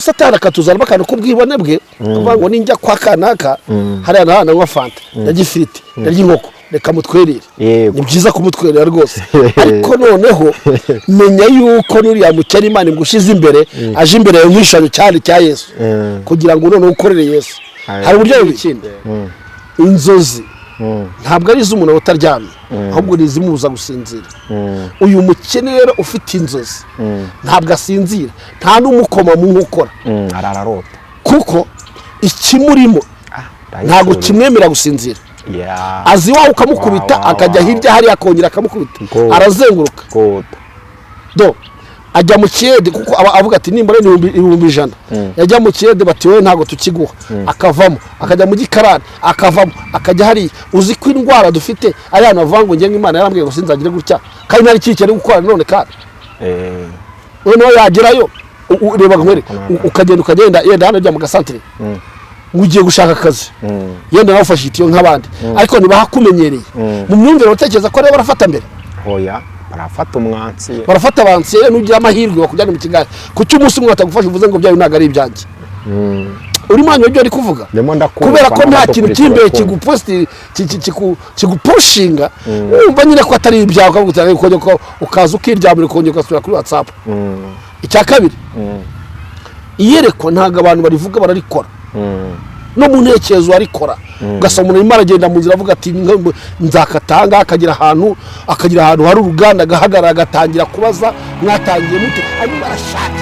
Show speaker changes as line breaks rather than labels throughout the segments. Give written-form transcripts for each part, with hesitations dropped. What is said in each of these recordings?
Satani akatuzana bakana kubwibone bwe kuvuga ngo ninjya kwa kanaka hari ana nkwa fanta yagifiriti yaryinkoko reka mutwerere ni byiza kumutwerera rwose ariko noneho menya yuko nuri yamukera Imana ngushize imbere aje imbere y'umwishanyo cyane cya Yesu kugira ngo none ukorere Yesu hari uburyo bw'ikindi inzozi ntabwo ari iz'umuntu utaryamye ahubwo ni izimubuza gusinzira uyu mukene rero ufite inzozi ntabwo asinzira nta n'umukoma mu nkokora
arararota
kuko ikimurimo ntabwo kimwemera gusinzira azi wawe ukamukubita akajya hirya hari akongera akamukubita arazenguruka do ajya mu kiyede kuko avuga ati nimbare 1,100 yajya mu kiyede bati wewe ntago tukiguha akavamo akajya mu gikarani akavamo akajya hari uzi ko indwara dufite ayana avango nge Imana yarambwiye ngo sinzagire gutya kandi nari kikere gukora none kandi no yagerayo ureba nkore ukagenda yenda hano ajya mu gasantere ugiye gushaka akazi yenda nawe ufashe itiyo nk'abandi ariko nibahakumenyereye mu myumvire utekereza ko rero barafata mbere
hoya barafata umwansi
barafata abansi n'ugira amahirwe bakujyana mu Kigali ku cy'umunsi umwe atagufasha uvuze ngo byayo naga ari ibyanjye uri mwanyo byo ari kuvuga kubera ko nta kintu kimbere kiguposti kigupushinga umva nyine ko atari ibyawe ukagutanga ko ukaza ukiryamira ukongera ugasubira kuri WhatsApp icya kabiri iyerekwa ntago abantu barivuga bararikora no mu ntekerezo arikora ugasoma umuntu Imana agenda mu nzira avuga ati nzakatanga akagira ahantu hari uruganda gahagarara agatangira kubaza mwatangiye mute hanyuma arashaka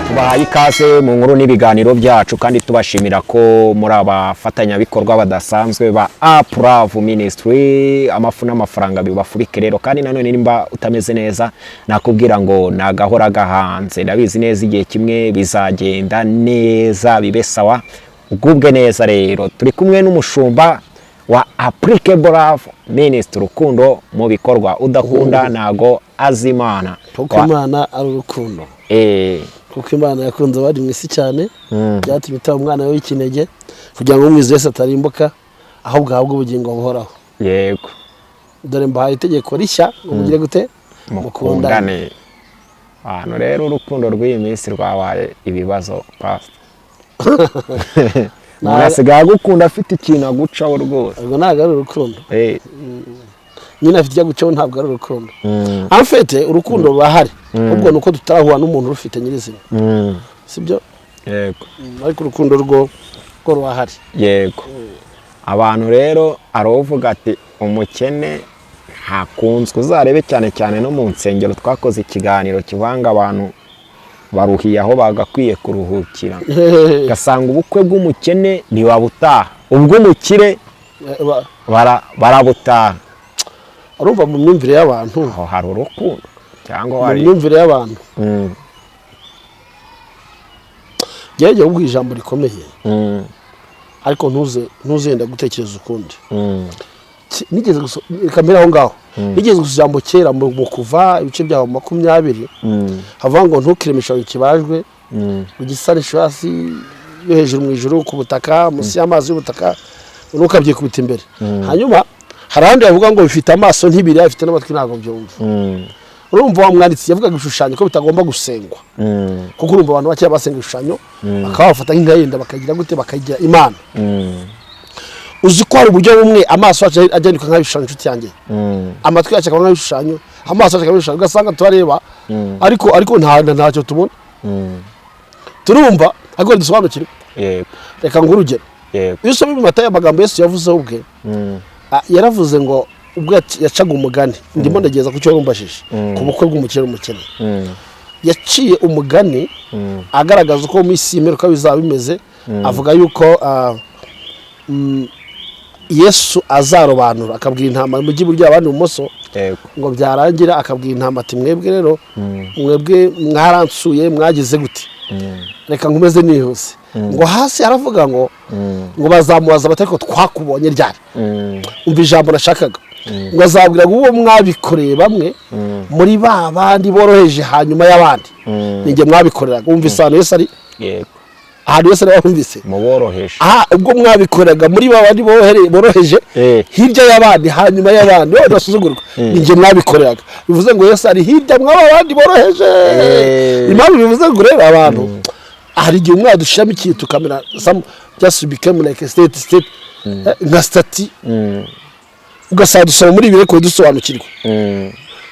tubahaye ikaze mu nkuru n'ibiganiro byacu kandi tubashimira ko muri abafatanyabikorwa badasanzwe ba Uplove Ministry amafu n'amafaranga bibafurike rero kandi nanone nimba utameze neza nakubwira ngo nagahora gahanze ndabizi neza igihe kimwe bizagenda neza bibe sawa ugubwe neza rero turi kumwe n'umushumba wa Uplove Ministry rukundo mu bikorwa udakunda nago azimana
kuko Imana ari urukundo kuko Imana yakunze abari mu isi cyane byatumye itaba umwana we w'ikinege kugira ngo umwize wese atarimbuka ahubwo ahabwe ubugingo buhoraho
yego
dore mbahaye itegeko rishya umugire gute
mukundane hano rero urukundo rw'iyi minsi rwabaye ibibazo pastor nasigaye gukunda afite ikintu agucaho rwose
ubwo ntago ari urukundo nyine afite ijya gucaho ntabwo ari urukundo amfete urukundo bahari ubwo nuko tutarahura n'umuntu rufite nyirizina sibyo
yego
ariko urukundo rwo rwahari
yego abantu rero arovuga ati umukene ntakunzwe uzarebe cyane cyane no mu nsengero twakoze ikiganiro kivanga abantu baruhiye aho bagakwiye kuruhukira gasanga ubukwe bw'umukene ntibabutaha ubw'umukire barabutaha
urumva mu myumvire y'abantu
aho hari urukundo cyangwa hari
mu myumvire y'abantu gerageza kuvuga ijambo rikomeye ariko ntuzenda gutekereza ukundi nigeze kamera aho ngaho nigeze ijambo kera mu kuva ibice byaho 20 havuga ngo ntukiremisha ikibajwe ugisanisha hasi yo hejuru mu ijuru ku butaka munsi y'amazi y'ubutaka nukabye kubita imbere hanyuma harandi yavuga ngo bifite amaso ntibiri afite n'amatwi ntago byumva urumva wa mwanditsi yavugaga ibishushanyo ko bitagomba gusengwa kuko urumva abantu bake basenga ibishushanyo bakabafata nk'ingayenda bakagira gute bakagira Imana uzi ko hari uburyo bumwe amaso ajyanika nk'ibishushanyo inshuti yanjye amatwi yacu akaba nk'ibishushanyo amaso yacu akaba nk'ibishushanyo ugasanga turareba ariko ntacyo tubona turumva ariko dusobanukirwe reka ngo urugero iyo usomye mu Matayo amagambo Yesu yavuzeho ubwe yaravuze ngo ubwo yacaga umugani ndimo ndageza ku cyo rumbashije ku bukwe bw'umukire n'umukene yaciye umugani agaragaza uko mu isi imeruka bizaba bimeze avuga yuko Yesu azarobanura akabwira intama mu giburyo abandi bumoso ngo byarangira akabwira intama ati mwebwe rero mwebwe mwaransuye mwagize gute reka nkumeze nihuse ngo hasi aravuga ngo bazamubaza batariko twakubonye ryari umva ijambo nashakaga ngo azabwira ngo uwo mwabikoreye bamwe muri babandi boroheje hanyuma y'abandi ninge mwabikoreraga umva isano Yesu ari ahantu hose nabumvise
muboroheje
ubwo mwabikoraga muri babandi boroheje hirya y'abandi hanyuma y'abandi bo basuzugurwa ninjye mwabikoreraga bivuze ngo Yesu ari hirya mw'abandi boroheje impamvu bivuze ngo rero abantu hari igihe mwadushiramo ikintu tukamera just became like a state nka stati ugasanga dusoma muri ibireko dusobanukirwa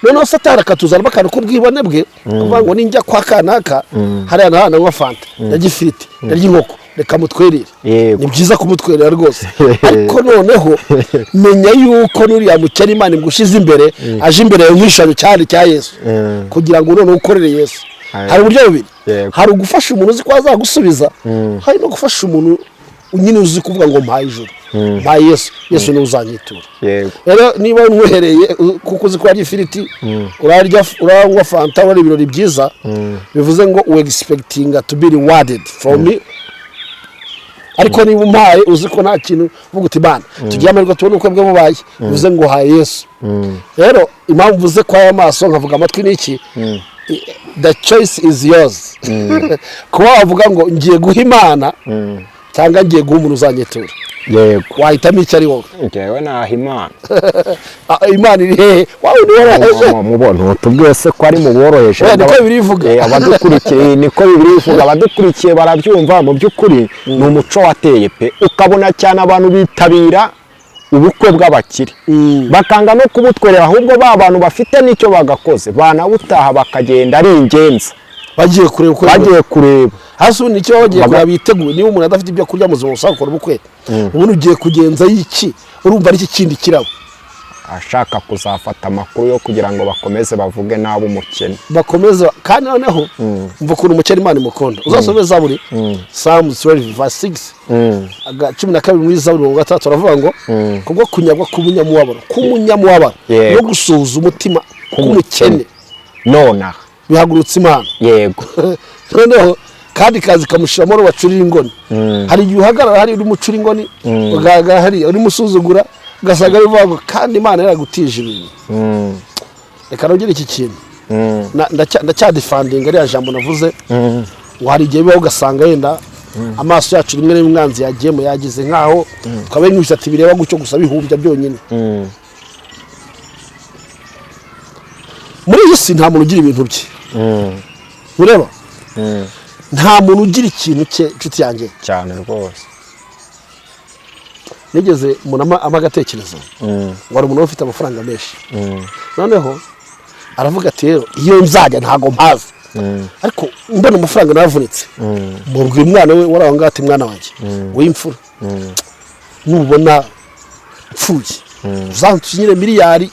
noneho Satani akatuzana bakana kubwibone bwe kuvuga ngo ninjya kwa kanaka hari hana nka fanta yagifiriti y'inkoko reka mutwerere ni byiza kumutwerera rwose ariko noneho menya yuko nuriya mukene Imana ngushize imbere aje imbere y'umwishanyo cyane cya Yesu kugira ngo noneho ukorere Yesu hari uburyo bubiri hari ugufasha umuntu uzi ko azagusubiza hari no gufasha umuntu nyine uzi kuvuga ngo mpaye ijuru mpaye Yesu ni uzanyitura rero niba unwehereye kuko uzi ko ari ifiriti uranywa fanta wari ibirori byiza bivuze ngo we expecting to be rewarded from me ariko niba umpaye uzi ko nta kintu uvuga uti bana tugiye amariko tubone uko bwe mubaye bivuze ngo haye Yesu rero impamvu uvuze ko aya maso nkavuga amatwi niki the choice is yours kuba wavuga ngo ngiye guha Imana cyangwa ngiye guha umuntu uzanyitura
yego
wahitamo icyo ari wowe
ngewe naha Imana
Imana iri hehe wawe niworoheje
mubona tubwiye se ko ari mu boroheje
niko birivuga
abadukurikiye niko birivuga abadukurikiye barabyumva mu by'ukuri ni umuco wateye pe ukabona cyane abantu bitabira ubukwe bw'abakire bakanga no kubutwerera ahubwo ba bantu bafite nicyo bagakoze banabutaha bakagenda ari ingenzi
bagiye
kureba
hasi ubu nicyo bagiye kureba biteguye niba umuntu adafite ibyo kurya muzima usaba gukora ubukwe ubundi ugiye kugenza y'iki urumva ari iki kindi kirabo
ashaka kuzafata amakuru yo kugira ngo bakomeze bavuge nabo umukene
bakomeza kandi noneho mva ukuntu umukene Imana imukunda uzasome Zaburi Psalms 12:6 12 muri Zaburi 3 aravuga ngo kubwo kunyagwa k'umunyamubabaro no gusuhuza umutima k'umukene
nona
bihagurutse Imana
yego
noneho kandi kazi kamushiramo ro bacurira ingoni hari igihe uhagarara hari uri mucura ingoni ugahagarara hari uri musuzugura gasaga bivuga kandi Imana yaragutije ibintu reka nongere iki kintu ndacyadefending ari jambo navuze ngo hari igihe bibaho ugasanga yenda amaso yacu rimwe n'umwanzi yagiyemo yagize nkaho twabe nk'ibisati bireba gucyo gusa bihumbya byonyine muri iyi si nta muntu ugira ibintu bye ureba nta muntu ugira ikintu cye nshuti yanjye
cyane rwose
nigeze umuntu amagatekerezo ngo ari umuntu ufite amafaranga menshi noneho aravuga ati rero iyo nzajya ntago mpazi ariko mbona amafaranga naravunitse mubwira umwana we waraho ngaho ati mwana wanjye w'imfura nubona mpfuye uzansinyire miliyari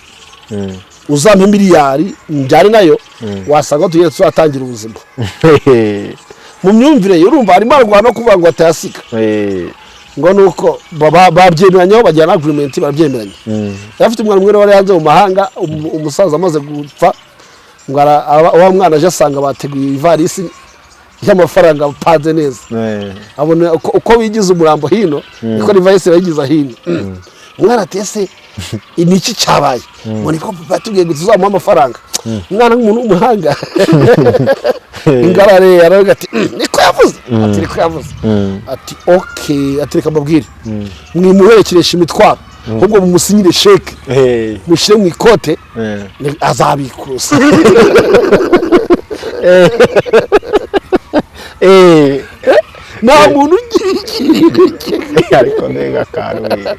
uzampe miliyari mbyari nayo wasanga tugiye tuzatangira ubuzima mu myumvire urumva harimo arwana no kuvuga ngo atayasiga ngo nuko babyemeranyeho bajyana agreement barabyemeranye yafite umwana umwe wari hanze mu mahanga umusaza amaze gupfa ngo wa mwana aje asanga bateguye ivarisi y'amafaranga bapanze neza abona uko bigize umurambo hino niko ivarisi bayigiza hino umwana atese niki cyabaye ngo niko batubwiye ngo tuzamuha amafaranga umwana nk'umuntu w'umuhanga ingarare aravuga ati niko yavuze ati niko yavuze ati okay ati reka mbabwire mwimuherekeresha imitwaro ahubwo mumusinyire sheke mushyire mu ikote azabikuza nta muntu ugira ikintu
ariko ndenga karuye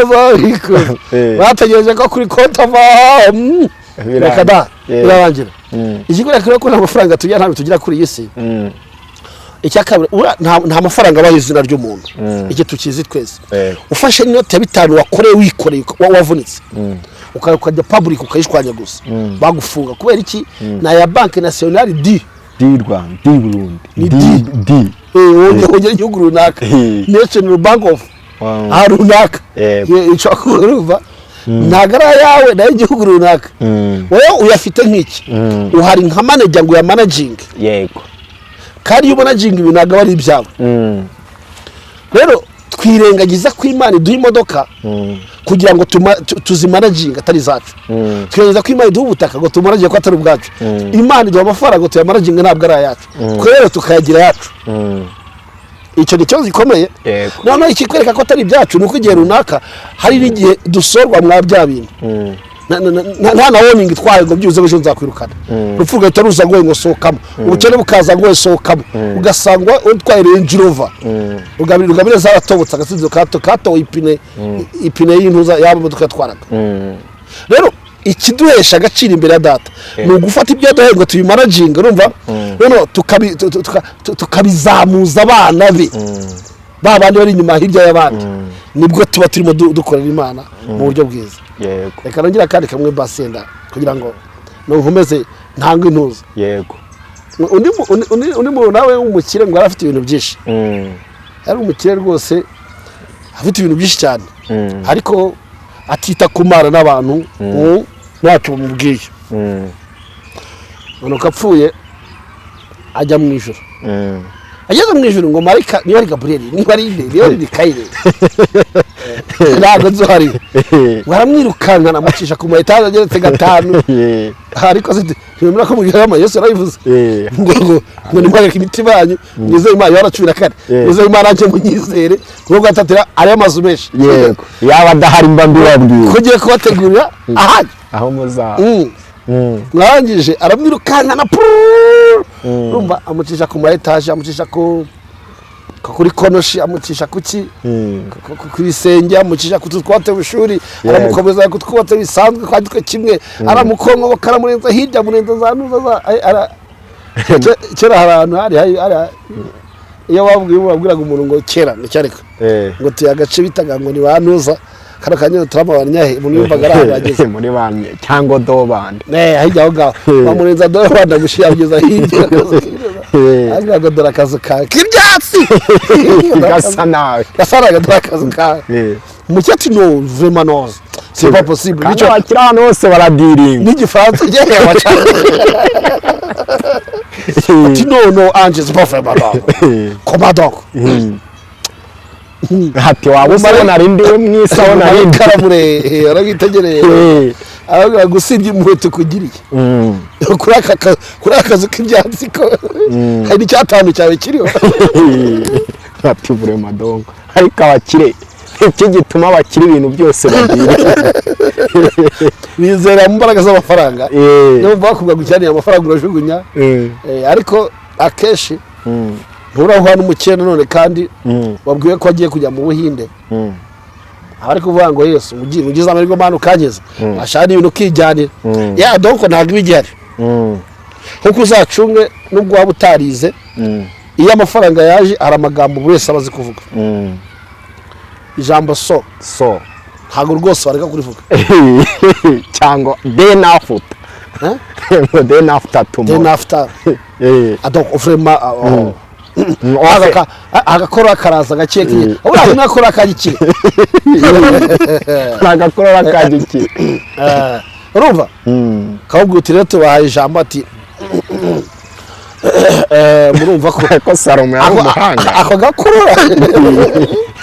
azabikuza bategereje ko kuri konti ava reka da birarangira ikigo rero ko nta mafaranga tugira ntabwo tugira kuri iyi si icyakabiri nta mafaranga abaho izina ry'umuntu iki tukizi twese ufashe n'inote ya 5 wakoreye wikoreye wavunitse ukajya public ukayishwanya gusa bagufunga kubera iki na ya Banque Nationale di
Rwanda di Burundi
di wongera igihugu runaka National Bank of runaka icakuruva ntagara yawe nayo igihugu runaka wowe uyafite nk'iki uhari nka manager ngo ya managing
yego
kandi iyo managing ibintu ntabwo ari ibyabo rero twirengagiza ko Imana iduha imodoka kugira ngo tuzimanaginga atari zacu. Twirengagiza ko Imana iduha ubutaka ngo tumanaginge ko atari ubwacu. Imana iduha amafaranga ngo tuyamanaginge ntabwo ari ayacu. Rero tukayagira yacu. Icyo ni cyo gikomeye. Noneho ikikwereka ko atari ibyacu nuko igihe runaka hari n'igihe dusorwa mwa bya bintu. Nta na warning twaye ngo byuze ejo nzakwirukana. Urupfu rugahita ruza ngo ngo sohokamo. Ubukene bukaza ngo sohokamo. Ugasangwa utwaye Range Rover. Rugabire zaratobotse agasinzo kato ipine y'intuza y'imodoka twaraga. Rero ikiduhesha agaciro imbere ya data ni ugufata ibyo duhe ngo tubimanaginge, urumva? Noneho tukabizamuza abana be. Babandi bari inyuma hirya y'abandi. Nibwo tuba turimo dukorera Imana mu buryo bwiza.
Yego.
Reka nongera kandi kamwe basenda kugira ngo nkomeze ntanga intuza.
Yego.
Undi muntu nawe w'umukire ngo arafite ibintu byinshi. Ari umukire rwose afite ibintu byinshi cyane. Ariko atita kumara n'abantu ntacyo bamubwiye. Nuko apfuye ajya mu ijuru. Ageze mu ijuru ngo marayika niba ari Gabriel niba ari inde niba ari Mikaeli ntabwo nzohari baramwirukankana amucisha ku mayetaje ageretse 5 ariko ntibemera ko mugihe Yesu yarabivuze ngo nimwareke imitima yanyu mwizeye Imana yaracubira kare mwizeye Imana anje munyizere ngo gatatira ari amazu menshi.
Yego yaba adahari mba mbibabwiye
kugiye kubategurira
aho muza
mwangije aramwirukankana urumva amucisha ku mayetaje amucisha kuri konoshi amucisha kuki kwisenge amucisha kutwate bushuri aramukomeza kutwate bisanzwe kwandike kimwe aramukongo karamurenza hirya murenza za nuza kera harantu hari iyo wabwiraga umuntu ngo kera nicyareka ngo tuyagace bitaga ngo ni banuza kana kanya turama banyahe umuntu yumvaga arahageze
muri banye cyangwa dobande
hirya aho ngaho bamurenza dobande gushiyageza hirya agaga dorakazo ka kibyatsi gasana dorakazo ka mucyati no vraiment non c'est pas possible
nico akirano bose baradiringa
n'igifaransa gihe abacana ati no ange c'est pas vraiment comment donc
hati waba usabona rindi we mwisaho na rindi
karamure aragitegereye aho gusibye umuheto kugiriye kuri akazi k'ibyatsi ko hari icyatanu cyawe kiriho
hati vraiment donc ariko abakire iki gituma abakire ibintu byose bagira
bizera mu mbaraga z'amafaranga niyo bakubwa gucyaniye amafaranga urajugunya ariko akeshi nturahuha n'umukene none kandi wabwiwe ko agiye kujya mu Buhinde abari kuvuga ngo Yesu ugize amahirwe Mana ukageza ashani ibintu kijyanira donc ntabwo ibigihari kuko uzacunge nubwo waba utarize iyo amafaranga yaje hari amagambo buri wese abazi kuvuga ijambo so ntabwo rwose bareka kurivuga
cyangwa then after then after tomorrow
donc vraiment agakora karaza gakeke uri nakora kagiki
agakora kagiki
urumva kabubwo utirete tubahaye ijambo ati murumva ko
Salomo yamuhanga
ako gakorora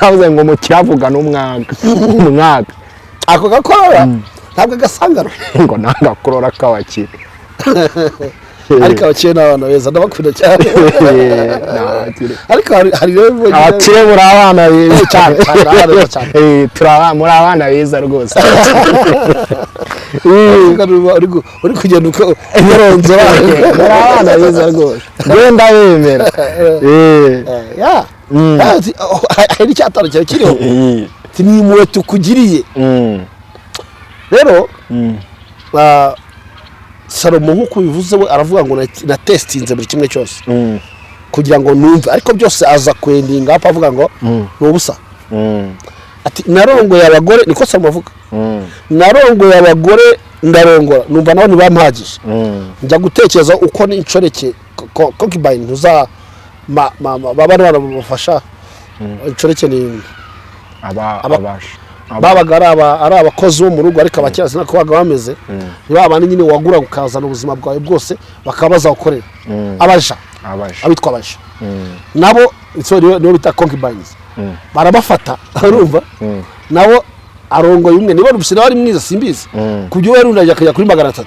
yavuze ngo mukiravuga n'umwaga
ako gakorora ntabwo gasangaro
ngo nagakorora kabakire
ariko abakire n'abana beza ndabakunda cyane ariko hari rero
abakire muri abana beza cyane turaba muri abana beza rwose
uri kugenda uko ironzora
muri abana beza rwose genda bemera
hari icyatanu cyawe kiriho ni impuhwe tukugiriye rero Salomo nk'uko bivuze we aravuga ngo na testinze buri kimwe cyose kugira ngo numve ariko byose aza kwendinga apa avuga ngo n'ubusa ati narongoye abagore niko Salomo avuga narongoye abagore ndarongora numva naho nibampagije njya gutekereza uko n'incoreke concubine ntuza babana barabafasha incoreke ni babaga ari abakozi bo mu rugo ariko abakira sinako baga bameze babana nyine wagura ukazana ubuzima bwawe bwose bakabaza gukorera abaja abitwa abaja nabo niyo bita concubines barabafata urumva nabo arongoye umwe niba rubusira wari mwiza simbizi kubyo we rundaje akajya kuri 300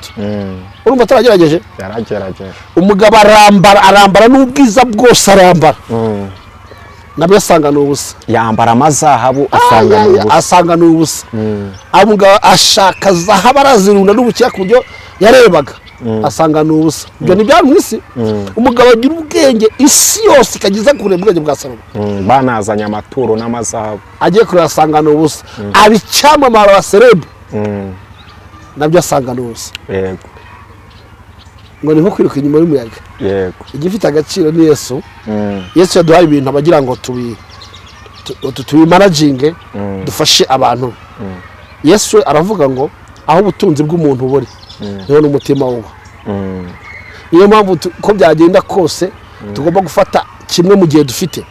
urumva taragerageje
yaragerageje
umugabo arambara n'ubwiza bwose arambara nabyo asanga n'ubusa
yambara amazahabu
asanga n'ubusa umugabo ashaka zahabu arazirunda n'ubukiya kubyo yarebaga asanga n'ubusa ibyo ni byari mwisi umugabo agira ubwenge isi yose ikagiza kure ubwenge bwa Salomo
banazanya amaturo n'amazahabu
agiye kurasanga n'ubusa abicamamara wa celeb nabyo asanga n'ubusa
yego
ngo ni nko kwiruka inyuma y'umuyaga
yego
igifite agaciro ni Yesu Yesu yaduhaye ibintu abagira ngo tubi managing dufashe abantu Yesu aravuga ngo aho ubutunzi bw'umuntu buri niho n'umutima wuba niyo mpamvu ko byagenda kose tugomba gufata kimwe mu gihe dufite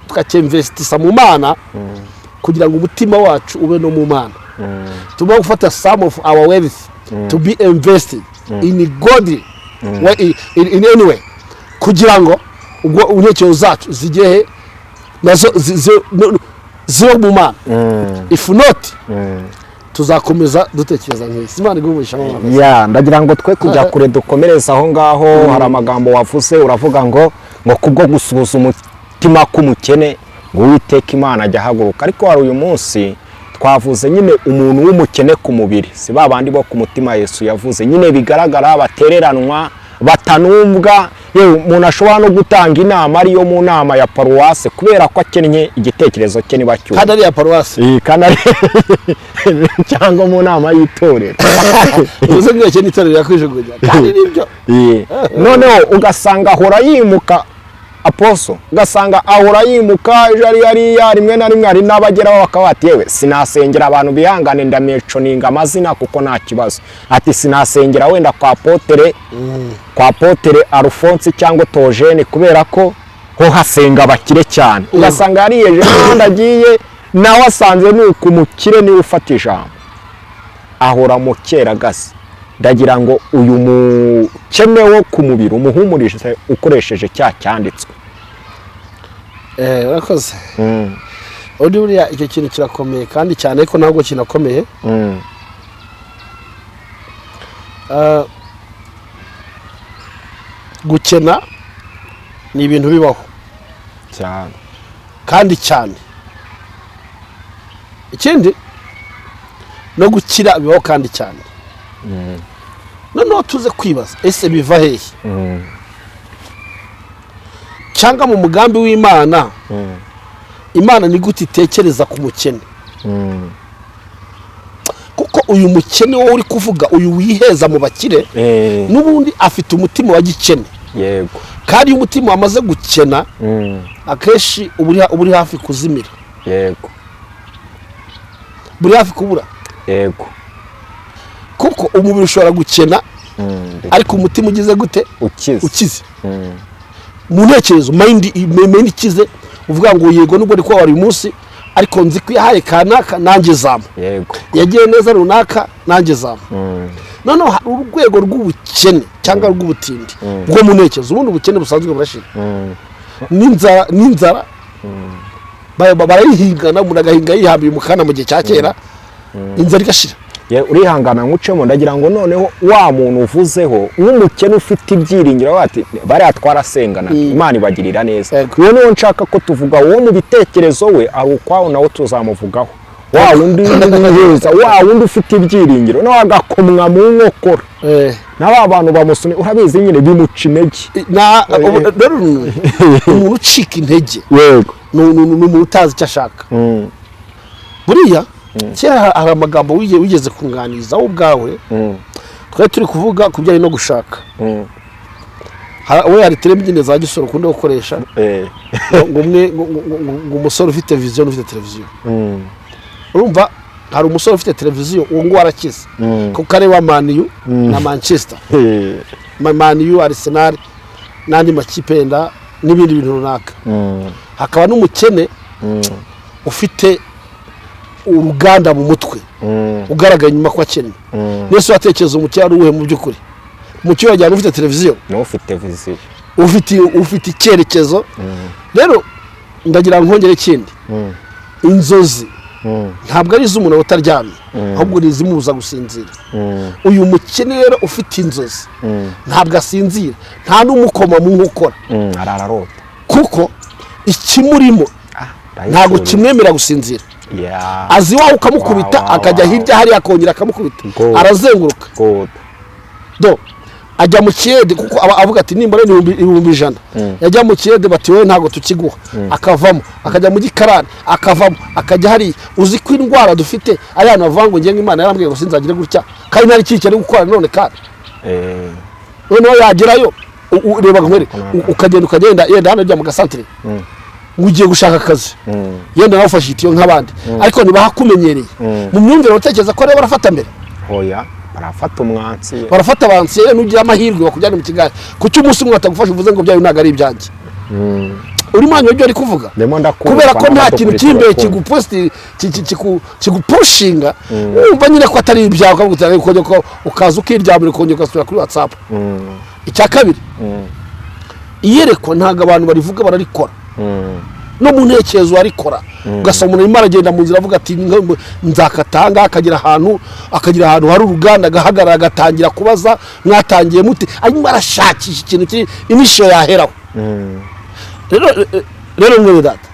tukakemvestisa mu Mana kugira ngo umutima wacu ube no mu Mana tugomba gufata some of our wealth to be invested in God in any way kugira ngo ubwo unyekezo zacu zigehe nazo ziba mu Mana if not tuzakomeza dutekereza nk'isi Imana igubisha
ndagira ngo twe kujya kure dukomereza aho ngaho hari amagambo wavuze uravuga ngo kubwo gusuhuza umutima k'umukene ngo Uwiteka Imana ajya haguruka ariko hari uyu munsi twavuze nyine umuntu w'umukene ku mubiri si babandi bo ku mutima Yesu yavuze nyine bigaragara batereranwa batanumvwa yewe umuntu ashobora no gutanga inama ariyo mu nama ya paruwase kubera ko akennye igitekerezo cye niba cyuye
kandi ari ya paruwase
kandi cyangwa mu nama y'itorero
uze ngeke n'itorero yakwijugunya kandi nibyo
noneho ugasanga ahora yimuka Aposo ugasanga ahora yimuka yari rimwe na rimwe ari n'abageraho bakabati yewe sinasengera abantu bihangane ndameconinga amazina kuko nta kibazo ati sinasengera wenda kwa Apotre Alphonse cyangwa Togene kubera ko ho hasenga bakire cyane ugasanga yariyeje kandi agiye nawe asanze nuko umukire ni ufata ijambo ahora mu keragasi ndagira ngo uyu mukene wo ku mubiri umuhumurije ukoresheje cya cyanditswe
urakoze buriya icyo kintu kirakomeye kandi cyane ariko ntabwo kinakomeye gukena ni ibintu bibaho
cyane
kandi cyane ikindi no gukira bibaho kandi cyane noneho tuze kwibaza ese biva hehe cyangwa mu mugambi w'Imana Imana ni gute itekereza ku mukene kuko uyu mukene wowe uri kuvuga uyu wiheza mu bakire n'ubundi afite umutima wa gikene
yego
kandi iyo umutima wamaze gukena akeshi uburi hafi kuzimira
yego
buri hafi kubura
yego
kuko umubiri ushobora gukena ariko umutima ugize gute ukize mu ntekerezo mind ikize uvuga ngo yego nubwo ari kwa wari munsi ariko nzi ko yahaye kanaka nanjye zama
yego
yagiye neza runaka nanjye zama noneho hari urwego rw'ubukene cyangwa rw'ubutindi bwo mu ntekerezo ubundi ubukene busanzwe burashira n'inzara barayihingana umuntu agahinga yihambiye umukana mu gihe cya kera inzara igashira
urihangana nkucemo ndagira ngo noneho wa muntu uvuzeho n'umukene ufite ibyiringiro bati bari twarasengana Imana ibagirira neza uwo niwo nshaka ko tuvuga uwo mu bitekerezo we ari ukwaho nawo tuzamuvugaho wa wundi neza wa wundi ufite ibyiringiro nawe agakomwa mu nkokora n'aba bantu bamusune urabizi nyine bimuca intege
umuntu ucika intege
yego
n'umuntu utazi icyo ashaka buriya kera hari amagambo wigeze kunganiza wowe ubwawe twari turi kuvuga ku bijyanye no gushaka we hari televiziyo za gisoro ukunda gukoresha ngo umusore ufite viziyo n'ufite televiziyo urumva hari umusore ufite televiziyo uwo nguwo arakize kuko areba maniyu na manchester maniyu Arsenal n'andi makipe yenda n'ibindi bintu runaka hakaba n'umukene ufite uruganda mu mutwe ugaragaye nyuma ko akennye Yesu atekereza umukire ari uwuhe mu by'ukuri umukire wajyana ufite televiziyo
no ufite viziyo
ufite icyerekezo rero ndagira nkongere ikindi inzozi ntabwo ari iz'umuntu utaryamye ahubwo ni izimubuza gusinzira uyu mukene rero ufite inzozi ntabwo asinzira nta n'umukoma mu nkokora
arararota
kuko ikimurimo ntabwo kimwemera gusinzira azi wawe ukamukubita akajya hirya hariya akongera akamukubita arazenguruka do ajya mu kiyede kuko avuga ati nimbara ibihumbi 100 yajya mu kiyede bati wowe ntago tukiguha akavamo akajya mu gikarani akavamo akajya hari uzi ko indwara dufite ari hano avango ngenga Imana yarambwiye ngo sinzagire gutya kandi nari kikene gukora none kandi none yagerayo ureba nkore ukagenda yenda hano ajya mu gasantere ugiye gushaka akazi yenda nawe ufashe itiyo nk'abandi ariko nibahakumenyereye mu myumvire utekereza ko rero barafata mbere
hoya barafata umwansi
barafata abansi rero nugira amahirwe bakujyana mu Kigali kuki umunsi umwe batagufasha uvuze ngo byayo ntago ari ibyanjye uri mwanyo ibyo ari kuvuga kubera ko nta kintu cy'imbere kiguposti kigupushinga umva nyine ko atari ibyawe ukavuga ko ukaza ukiryamira ukongera ugasubira kuri WhatsApp icya kabiri iyerekwa ntago abantu barivuga bararikora no mu ntekerezo arikora ugasoma umuntu imara agenda mu nzira avuga ati nzakatanga akagira ahantu hari uruganda agahagarara agatangira kubaza mwatangiye muti arimo arashakisha ikintu kiri imisho yaheraho rero mwene data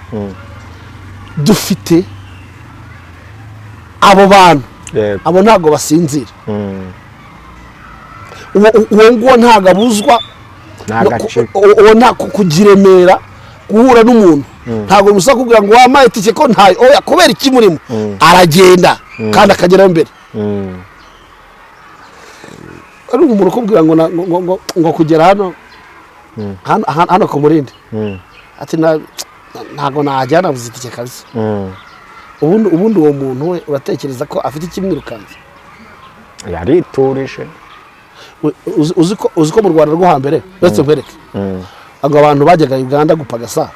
dufite abo bantu abo ntago basinzira uwo nguwo ntago abuzwa uwo nta kugiremera guhura n'umuntu ntago musa kugira ngo wamaye itike ko ntayo oya kubera iki murimo aragenda kandi akagera mbere ari umuntu kubwira ngo kugera hano ku Murindi ati ntago najyana buzitike kabisa ubundi uwo muntu we uratekereza ko afite ikimwirukanze
yariturije
uzi ko mu Rwanda rwo hambere ndetse nkwereke abo abantu bajyaga Uganda gupagasa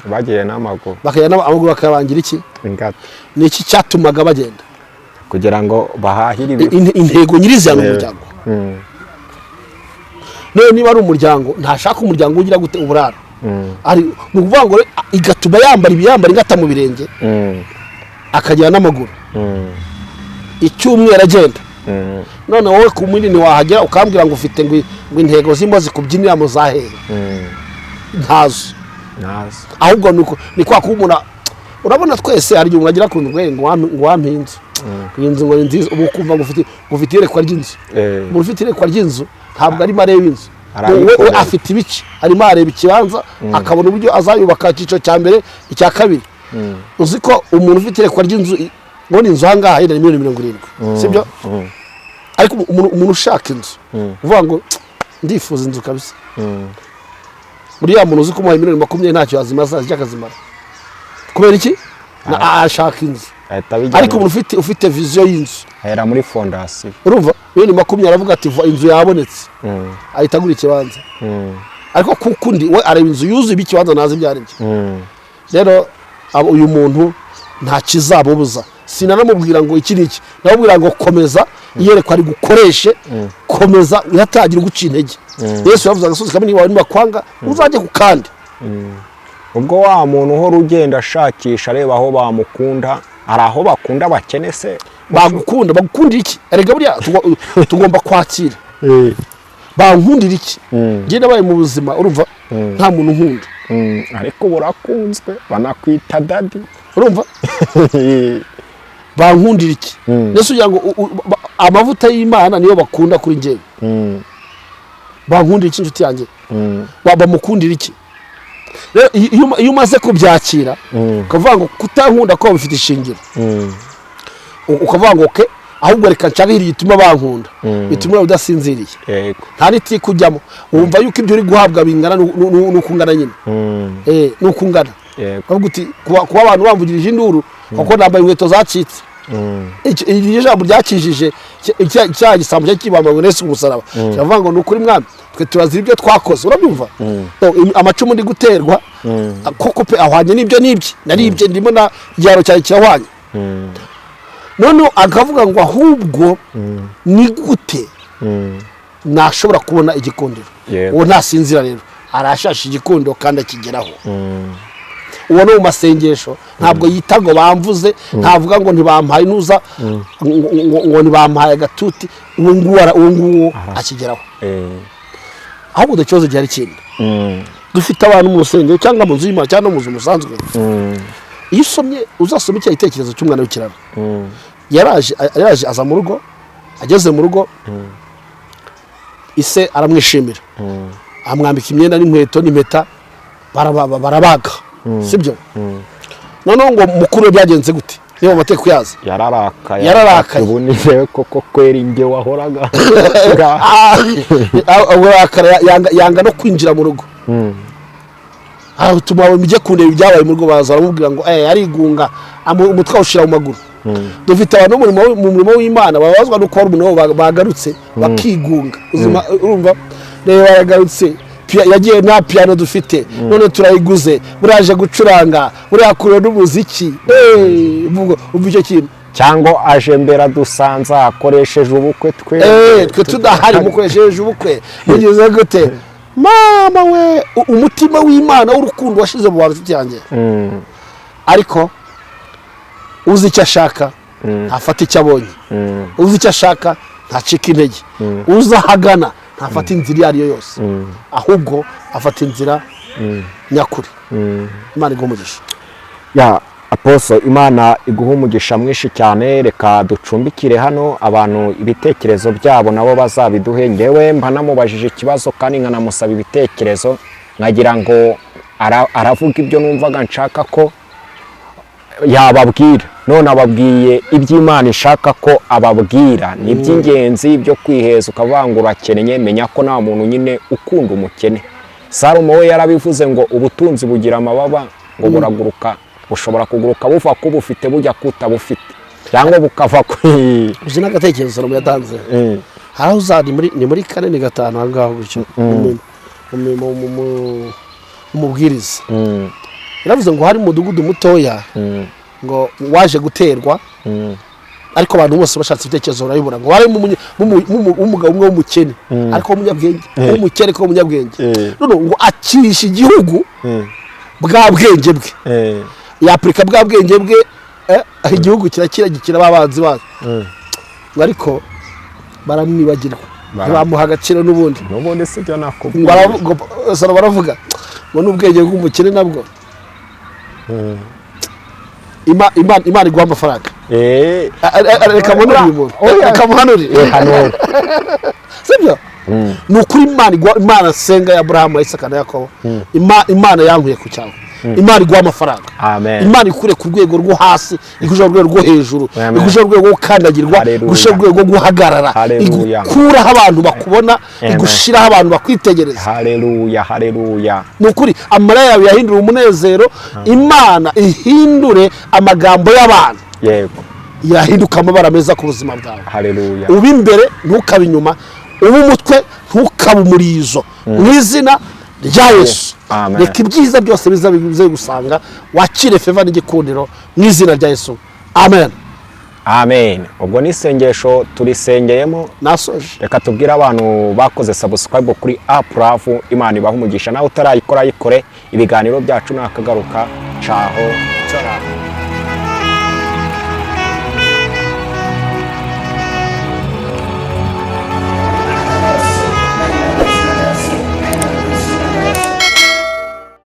bagiye n'amaguru
amaguru bakabangira iki
ingata
ni iki cyatumaga bagenda
kugira ngo bahahire
intego nyiriza mu muryango none niba ari umuryango ntashaka umuryango ugira gute uburara ari mu kuvuga ngo igatuma yambara ingata mu birenge akajya n'amaguru icyumweru agenda none wowe ku munini wahagera ukambwira ngo ufite ngo intego zimwe zikubyinira mu zahera ntazo ahubwo ni kwa kumuna urabona twese hari umuntu agira kuntu ngo wampinze inzu ngo nziza ubu kumva ngo ufite irekwa ry'inzu umuntu ufite irekwa ry'inzu ntabwo ari mareba inzu we afite ibice arimo areba ikibanza akabona uburyo azayubaka icyiciro cya mbere icya kabiri uzi ko umuntu ufite irekwa ry'inzu ngo ni inzu ahangaha yenda ni 170 sibyo ariko umuntu ushaka inzu uvuga ngo ndifuza inzu kabisa muri ya muntu uzi ko mu 2020 ntacyo yazimaza cyakazimara kubera iki ashaka inzu ariko umuntu ufite vision y'inzu
ahera muri fondation
urumva 2020 aravuga ati inzu yabonetse ahita agura ikibanza ariko kukundi we areba inzu yuzuye ikibanza nazi byaribyo rero uyu muntu nta kizabubuza sinanamubwira ngo iki niki nabubwira ngo komeza iyerekwa ari gukoreshe komeza yatagira guca intege Yesu yavuze agasozi kamwe niba bakwanga uzajye ku kandi
ubwo wa muntu uhora ugenda ashakisha areba aho bamukunda ari aho bakunda bakene se
bagukundira iki erega buriya tugomba kwakira bankundira iki ngiye nabaye mu buzima urumva nta muntu nkunda
ariko burakunzwe banakwita dadi
urumva bankundira iki nese ugira ngo amavuta y'Imana niyo bakunda kuri njyewe bankundira iki inshuti yanjye bamukundira iki iyo umaze kubyakira ukavuga ngo kutankunda ko bifite ishingiro ukavuga ngo oke ahubwo reka nshakire igituma bankunda bituma udasinziriye nta niti kujyamo wumva yuko ibyo uri guhabwa bingana n'ukungana nyine n'ukungana ukavuga uti kuba abantu bamvugirije induru kuko nambaye inkweto zacitse iri jambo ryakijije icyaha gisambo cy'ikibamba ngo nese umusaraba cyavuga ngo nukuri mwami twe turazira ibyo twakoze urabyumva amacumu ndi guterwa koko pe ahwanye n'ibyo naribye ndimo na yaro cyane kirahwanye none akavuga ngo ahubwo ni gute nashobora kubona igikundiro uwo ntasinzira rero arashasha igikundiro kandi akigeraho uwo no mu masengesho ntabwo yita ngo bamvuze ntavuga ngo ntibampaye nuza ngo ntibampaye agatuti uwo nguwo akigeraho ahubwo ikibazo gihari kindi dufite abantu mu rusengero cyangwa mu nzu y'Imana cyangwa mu nzu musanzwe iyo usomye uzasoma icyo gitekerezo cy'umwana w'ikiraro yaraje aza mu rugo ageze mu rugo ise aramwishimira amwambika imyenda n'inkweto n'impeta barabaga sibyo noneho ngo mukuru we byagenze gute niba amateka uyazi yararakaye
ubu ni jewe koko kwera inge wahoraga
yanga no kwinjira mu rugo tuma bijye kundeba ibyabaye mu rugo baza baramubwira ngo arigunga umutwe awushyira mu maguru dufite abantu mu murimo w'Imana babazwa no kuba umuntu bagarutse bakigunga urumva rero baragarutse yagiye nta piano dufite none turayiguze buraje gucuranga burakuriwe n'umuziki umva icyo kintu
cyangwa aje mbera dusanza akoresheje ubukwe
twe tudahari mukoresheje ubukwe mugeze gute mama we umutima w'Imana w'urukundo washize mu bantu cyanjye ariko uzi icyo ashaka ntafata icyo abonye uzi icyo ashaka ntacika intege uzi ahagana ntafata inzira iyo ariyo yose ahubwo afata inzira nyakuri Imana iguha umugisha
Apostle Imana iguha umugisha mwinshi cyane reka ducumbikire hano abantu ibitekerezo byabo nabo bazabiduhe ngewe mba namubajije ikibazo kandi nkanamusaba ibitekerezo nkagira ngo aravuga ibyo numvaga nshaka ko yababwira none ababwiye iby'Imana ishaka ko ababwira ni iby'ingenzi byo kwiheza ukavanga urakeneye menya ko nta muntu nyine ukunda umukene Salomo we yarabivuze ngo ubutunzi bugira amababa ngo buraguruka bushobora kuguruka buva ko bufite bujya kutabufite cyangwa bukava
uzi n'agatekerezo Salomo yatanze haraho uzari ni muri 4:5 aha ngaho gutyo umubwiriza yaravuze ngo hari umudugudu mutoya ngo waje guterwa ariko abantu bose bashatse ibitekerezo barabibura ngo wari umugabo umwe w'umukene ariko w'umunyabwenge w'umukene ko w'umunyabwenge none ngo akirisha igihugu bwa bwenge bwe yapurika bwa bwenge bwe igihugu kirakira babanzi bazo ariko baramwibagirwa bamuha agaciro n'ubundi
se byo nakubwira
Salomo baravuga ngo n'ubwenge bw'umukene nabwo Imana iguha amafaranga reka muhanure uyu muntu reka muhanure sibyo ni ukuri Imana nsenga ya Aburahamu Isaka na Yakobo Imana yankuye ku cyawe Imana iguha amafaranga Imana ikure ku rwego rwo hasi igusha ku rwego rwo hejuru igusha ku rwego rwo kandagirwa igusha ku rwego rwo guhagarara igukuraho abantu bakubona igushiraho abantu bakwitegereza
haleluya
ni ukuri amarira yawe yahindura umunezero Imana ihindure amagambo y'abantu
yego
yahinduka amabara meza ku buzima bwawe
haleluya
uba imbere ntukabe inyuma uba umutwe ntukabe umurizo mu izina rya Yesu reka ibyiza byose bize gusanga wakire feva n'igikundiro mu izina rya Yesu
amen ubwo n'isengesho turisengeyemo
nasoje
reka tubwire abantu bakoze subscribe kuri Apravu Imana ibaha umugisha nawe utarayikora yikore ibiganiro byacu nakagaruka caho